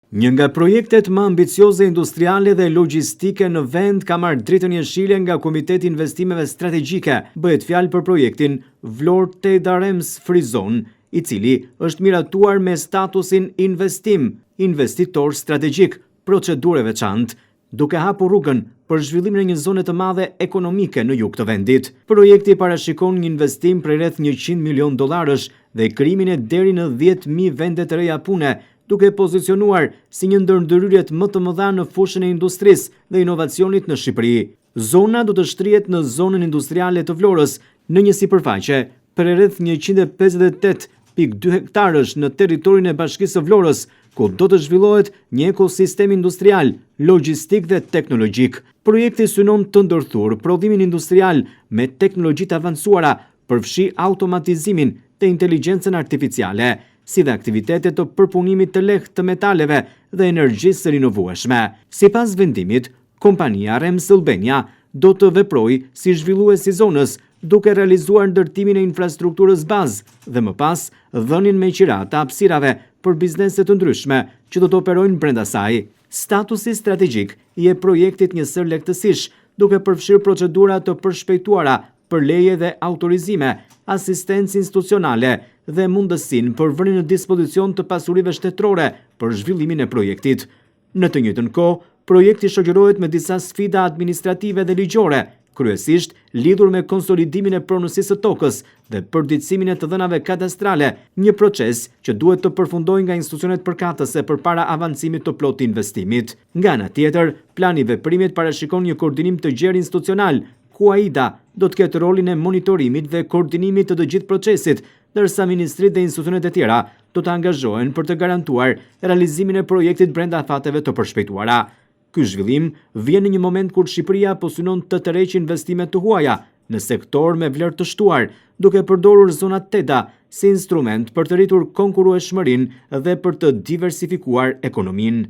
Një nga projektet më ambicioze industriale dhe logjistike në vend ka marrë dritën jeshile nga Komiteti i Investimeve Strategjike. Bëhet fjalë për projektin Vlorë Teda Rems Free Zone, i cili është miratuar me statusin investim, investitor strategjik, procedurë veçantë, duke hapur rrugën për zhvillimin e një zone të madhe ekonomike në jug të vendit. Projekti parashikon një investim për rreth $100 milion dhe krijimin e deri në 10.000 vende të reja pune, duke pozicionuar si një ndër ndërhyrjet më të mëdha në fushën e industrisë dhe inovacionit në Shqipëri. Zona do të shtrihet në zonën industriale të Vlorës në një sipërfaqe për rreth 158.2 hektarësh në territorin e Bashkisë së Vlorës, ku do të zhvillohet një ekosistem industrial, logjistik dhe teknologjik. Projekti synon të ndërthurë prodhimin industrial me teknologji të avancuara, përfshi automatizimin dhe inteligjencën artificiale, si dhe aktivitetet të përpunimit të lehtë të metaleve dhe energjisë së rinovueshme. Sipas vendimit, kompania Rems Albania do të veprojë si zhvillues i zonës, duke realizuar ndërtimin e infrastrukturës bazë dhe më pas dhënien me qira të hapësirave për biznese të ndryshme që do të operojnë brenda saj. Statusi strategjik i projektit një sër lehtësish, duke përfshirë procedura të përshpejtuara për leje dhe autorizime, asistencë institucionale dhe mundësinë për vënien në dispozicion të pasurive shtetërore për zhvillimin e projektit. Në të njëjtën kohë, projekti shoqërohet me disa sfida administrative dhe ligjore, kryesisht lidhur me konsolidimin e pronësisë së tokës dhe përditësimin e të dhënave kadastrale, një proces që duhet të përfundojë nga institucionet përkatëse përpara avancimit të plotë të investimit. Nga ana tjetër, plani i veprimit parashikon një koordinim të gjerë institucional, ku AIDA do të ketë rolin e monitorimit dhe koordinimit të gjithë procesit, ndërsa ministrit dhe institucionet e tjera do të angazhohen për të garantuar realizimin e projektit brenda fateve të përshpejtuara. Ky zhvillim vjen në një moment kur Shqipëria po synon të tërheqë investimet të huaja në sektor me vlerë të shtuar, duke përdorur zonat Teda si instrument për të rritur konkurrueshmërinë dhe për të diversifikuar ekonominë.